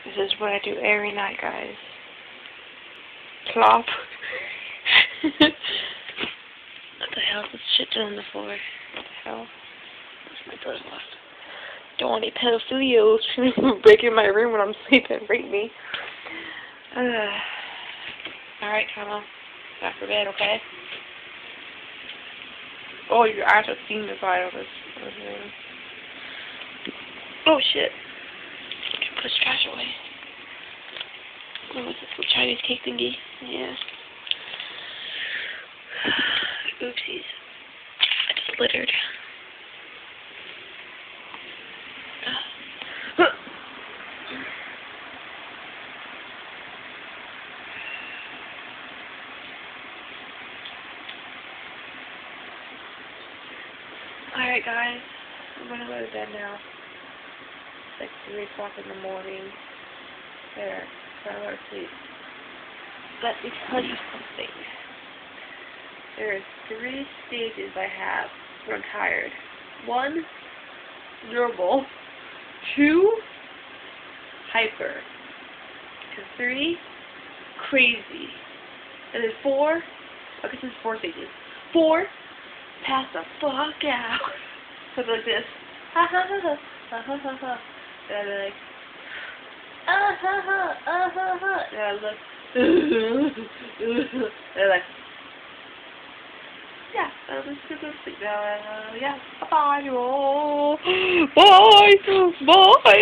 This is what I do every night, guys. Plop. What the hell is this shit doing on the floor? What the hell? Where's my doors locked? Don't want any pedophilia break in my room when I'm sleeping. Rape me. Alright, Kama. Back for bed, okay? Oh, your eyes are seeing the side of this. Oh, shit. Put this trash away. What was this, some Chinese cake thingy? Yeah. Oopsies. I just littered. Alright, guys. I'm gonna go to bed now. It's like 3 o'clock in the morning. There. So I'm gonna sleep. Let me tell you something. There's 3 stages I have when I'm tired. 1, normal. 2, hyper. 3, crazy. And then 4, okay, this is 4 stages. 4, pass the fuck out. Something like this. Ha ha ha ha. Ha ha ha ha. And I'd be like, ah ha ha, ah ha ha. And I'd be like, and I'm like, yeah, I'm just gonna sleep now. Yeah, bye-bye, you all. Bye! Bye!